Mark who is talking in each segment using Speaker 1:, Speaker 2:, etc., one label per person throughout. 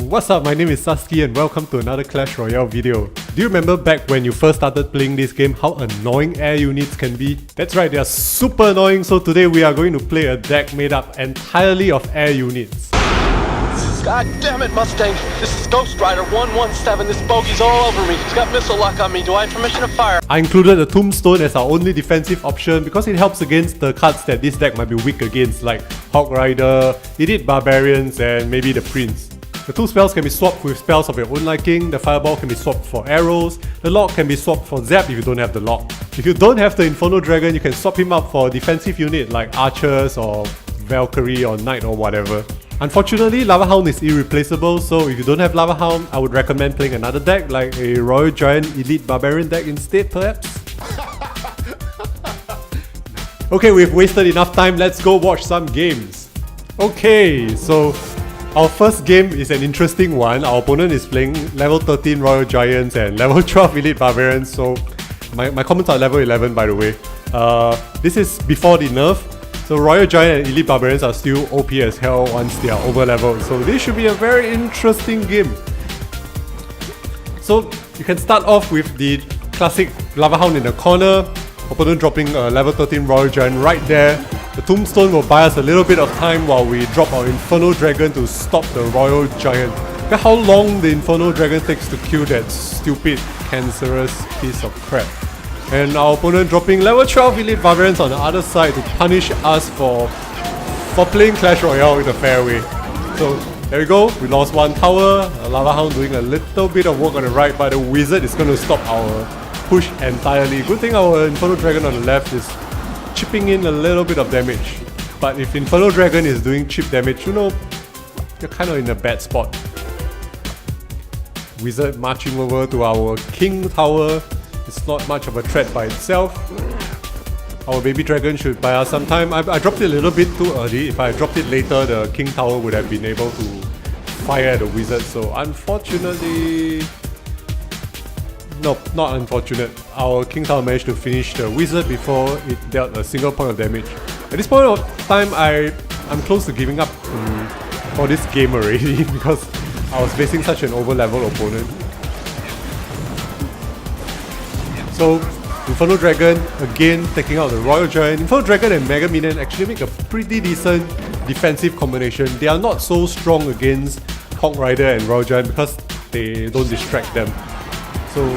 Speaker 1: What's up, my name is Sasuke and welcome to another Clash Royale video. Do you remember back when you first started playing this game how annoying air units can be? That's right, they are super annoying, so today we are going to play a deck made up entirely of air units.
Speaker 2: God damn it, Mustang. This is Ghost Rider 117. This bogey's all over me. He's got missile lock on me. Do I have permission to fire?
Speaker 1: I included the Tombstone as our only defensive option because it helps against the cards that this deck might be weak against, like Hawk Rider, Elite Barbarians, and maybe the Prince. The two spells can be swapped with spells of your own liking. The Fireball can be swapped for arrows. The Lock can be swapped for Zap if you don't have the Lock. If you don't have the Inferno Dragon, you can swap him up for a defensive unit like Archers or Valkyrie or Knight or whatever. Unfortunately, Lava Hound is irreplaceable, so if you don't have Lava Hound, I would recommend playing another deck like a Royal Giant Elite Barbarian deck instead, perhaps. Okay, we've wasted enough time, let's go watch some games. Okay, so our first game is an interesting one. Our opponent is playing level 13 Royal Giants and level 12 Elite Barbarians, so my comments are level 11 by the way. This is before the nerf. So Royal Giant and Elite Barbarians are still OP as hell once they are over leveled, so this should be a very interesting game. So you can start off with the classic Lava Hound in the corner, opponent dropping a level 13 Royal Giant right there. The Tombstone will buy us a little bit of time while we drop our Inferno Dragon to stop the Royal Giant. Look at how long the Inferno Dragon takes to kill that stupid, cancerous piece of crap. And our opponent dropping level 12 Elite Barbarians on the other side to punish us for playing Clash Royale in a fair way. So there we go, we lost one tower, a Lava Hound doing a little bit of work on the right, but the Wizard is going to stop our push entirely. Good thing our Inferno Dragon on the left is chipping in a little bit of damage. But if Inferno Dragon is doing chip damage, you know, you're kind of in a bad spot. Wizard marching over to our King Tower. It's not much of a threat by itself. Our baby dragon should buy us some time. I dropped it a little bit too early. If I dropped it later, the King Tower would have been able to fire at the wizard. So unfortunately... Nope, not unfortunate. Our King Tower managed to finish the wizard before it dealt a single point of damage. At this point of time, I'm close to giving up for this game already because I was facing such an over-level opponent. So, Inferno Dragon, again taking out the Royal Giant. Inferno Dragon and Mega Minion actually make a pretty decent defensive combination. They are not so strong against Hawk Rider and Royal Giant because they don't distract them. So,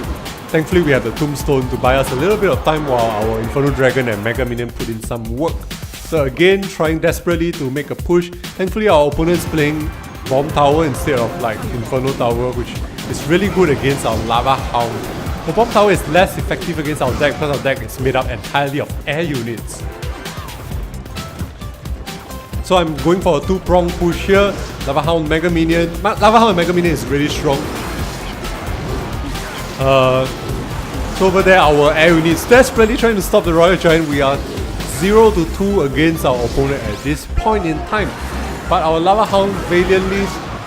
Speaker 1: thankfully we have the Tombstone to buy us a little bit of time while our Inferno Dragon and Mega Minion put in some work. So again, trying desperately to make a push. Thankfully our opponent's playing Bomb Tower instead of like Inferno Tower, which is really good against our Lava Hound. The Bomb Tower is less effective against our deck because our deck is made up entirely of air units. So I'm going for a two-prong push here. Lava Hound, Mega Minion. Lava Hound and Mega Minion is really strong. So over there, our air units desperately trying to stop the Royal Giant. We are 0-2 against our opponent at this point in time. But our Lava Hound valiantly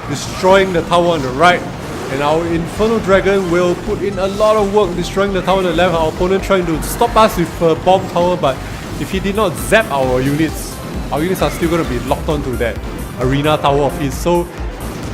Speaker 1: destroying the tower on the right. And our Inferno Dragon will put in a lot of work destroying the tower on the left. Our opponent trying to stop us with a Bomb Tower, but if he did not zap our units are still going to be locked onto that Arena Tower of his. So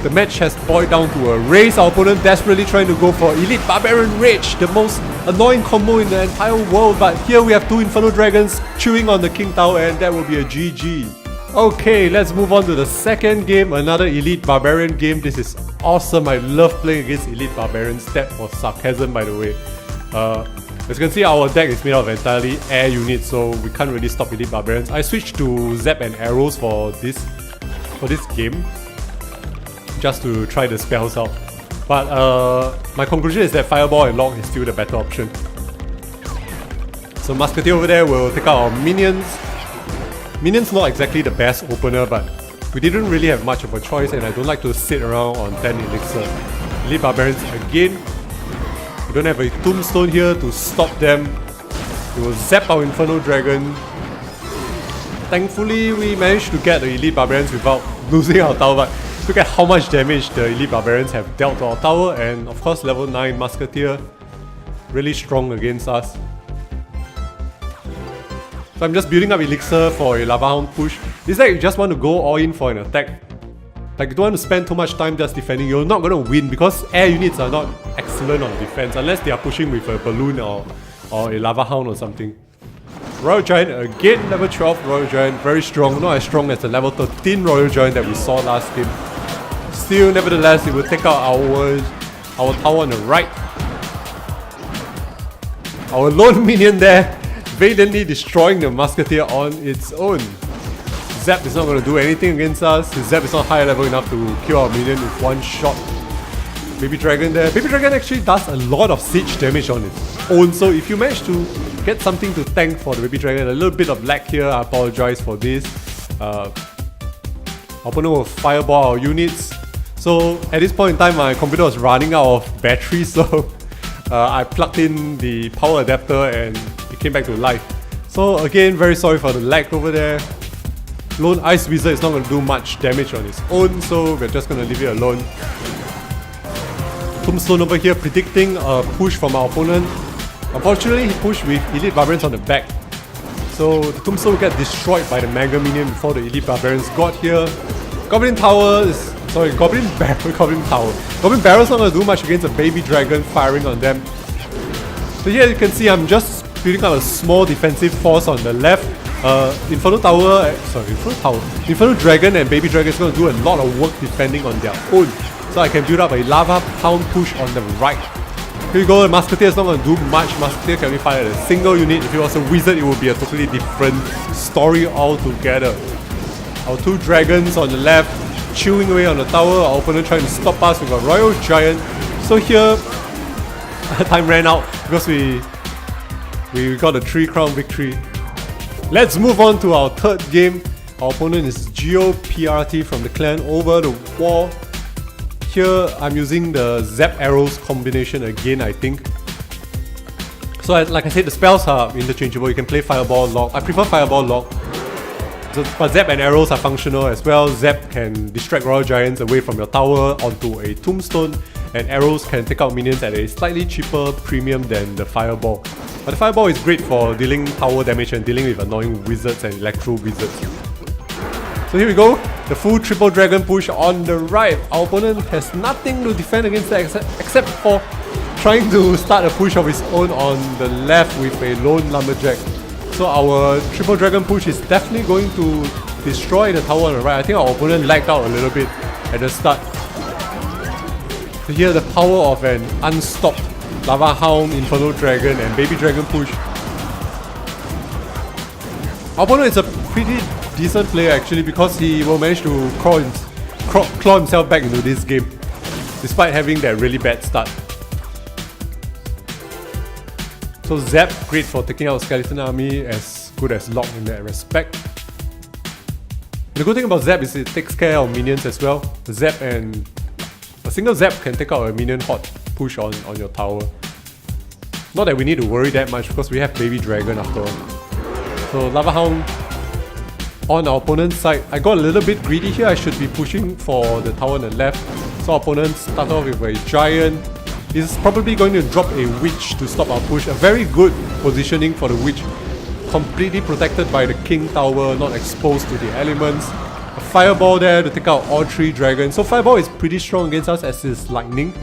Speaker 1: the match has boiled down to a race. Our opponent desperately trying to go for Elite Barbarian Rage, the most annoying combo in the entire world. But here we have two Inferno Dragons chewing on the King Tower, and that will be a GG. Okay, let's move on to the second game, another Elite Barbarian game. This is awesome. I love playing against Elite Barbarians. That was sarcasm, by the way. As you can see, our deck is made of entirely air units, so we can't really stop Elite Barbarians. I switched to Zap and Arrows for this game, just to try the spells out. But my conclusion is that Fireball and Lock is still the better option. So Musketeer over there will take out our minions. Minions not exactly the best opener, but we didn't really have much of a choice, and I don't like to sit around on 10 elixir. Elite Barbarians again. We don't have a Tombstone here to stop them. We will zap our Inferno Dragon. Thankfully, we managed to get the Elite Barbarians without losing our tower, but look at how much damage the Elite Barbarians have dealt to our tower, and of course level 9 Musketeer, really strong against us. So I'm just building up elixir for a Lava Hound push. This deck you just want to go all in for an attack. Like, you don't want to spend too much time just defending. You're not going to win because air units are not excellent on defense unless they are pushing with a balloon or a lava hound or something. Royal Giant again, level 12 Royal Giant, very strong, not as strong as the level 13 Royal Giant that we saw last game. Still, nevertheless, it will take out our tower on the right. Our lone minion there, valiantly destroying the Musketeer on its own. Zap is not going to do anything against us. His Zap is not high level enough to kill our minion with one shot. Baby Dragon there. Baby Dragon actually does a lot of siege damage on its own, so if you manage to get something to tank for the Baby Dragon, a little bit of lag here, I apologize for this. Opponent will fireball our units. So at this point in time, my computer was running out of battery, so I plugged in the power adapter and it came back to life. So again, very sorry for the lag over there. Lone Ice Wizard is not going to do much damage on its own, so we're just going to leave it alone. Tombstone over here predicting a push from our opponent. Unfortunately, he pushed with Elite Barbarians on the back. So the Tombstone will get destroyed by the Mega Minion before the Elite Barbarians got here. Goblin Tower is... sorry, Goblin Barrel, Goblin Tower. Goblin Barrel's not going to do much against a Baby Dragon firing on them. So here you can see I'm just building up a small defensive force on the left. Inferno Dragon and Baby Dragon is going to do a lot of work defending on their own. So I can build up a Lava Hound push on the right. Here you go, the Musketeer is not going to do much. Musketeer can only fire at a single unit. If it was a wizard, it would be a totally different story altogether. Our two dragons on the left, chewing away on the tower. Our opponent trying to stop us with a Royal Giant. So here, time ran out because we got a 3-crown victory. Let's move on to our third game. Our opponent is Geo PRT from the clan over the wall. Here, I'm using the Zap Arrows combination again, I think. So like I said, the spells are interchangeable. You can play Fireball, Lock. I prefer Fireball, Lock. So, but Zap and Arrows are functional as well. Zap can distract Royal Giants away from your tower onto a Tombstone, and Arrows can take out minions at a slightly cheaper premium than the Fireball. But the Fireball is great for dealing tower damage and dealing with annoying wizards and electro wizards. So here we go, the full triple dragon push on the right. Our opponent has nothing to defend against that except for trying to start a push of his own on the left with a lone lumberjack. So our triple dragon push is definitely going to destroy the tower on the right. I think our opponent lagged out a little bit at the start. So here the power of an unstopped Lava Hound, Inferno Dragon and Baby Dragon push. Our opponent is a pretty decent player actually because he will manage to claw himself back into this game despite having that really bad start. So Zap, great for taking out Skeleton Army, as good as Lock in that respect. The good thing about Zap is it takes care of minions as well. The Zap and a single Zap can take out a minion hot push on your tower. Not that we need to worry that much because we have Baby Dragon after all. So Lava Hound on our opponent's side. I got a little bit greedy here. I should be pushing for the tower on the left. So our opponent started off with a Giant. He's probably going to drop a Witch to stop our push. A very good positioning for the Witch. Completely protected by the King Tower, not exposed to the elements. A Fireball there to take out all 3 dragons. So Fireball is pretty strong against us as is Lightning.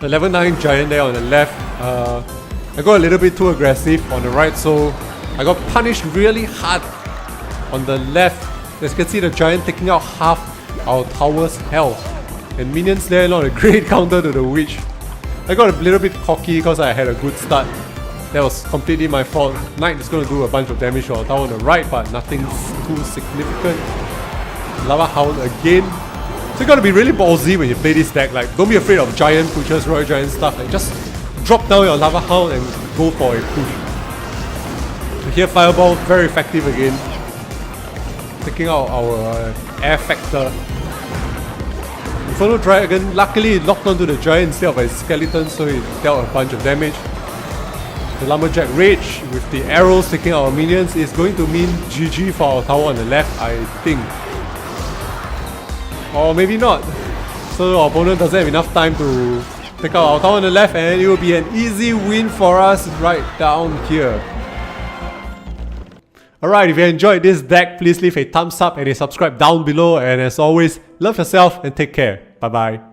Speaker 1: The level 9 Giant there on the left. I got a little bit too aggressive on the right, so I got punished really hard on the left. As you can see, the Giant taking out half our tower's health. And minions there, not a great counter to the Witch. I got a little bit cocky because I had a good start. That was completely my fault. Knight is going to do a bunch of damage to our tower on the right, but nothing too significant. Lava Hound again. So you got to be really ballsy when you play this deck. Like, don't be afraid of Giant pushes, Royal Giant stuff. Like, just drop down your Lava Hound and go for a push. So here Fireball, very effective again. Taking out our Airfecta. Inferno Dragon, luckily it locked onto the Giant instead of a skeleton, so it dealt a bunch of damage. The Lumberjack Rage with the arrows taking out our minions is going to mean GG for our tower on the left, I think. Or maybe not. So our opponent doesn't have enough time to take out our tower on the left, and it will be an easy win for us right down here. Alright, if you enjoyed this deck, please leave a thumbs up and a subscribe down below. And as always, love yourself and take care. Bye bye.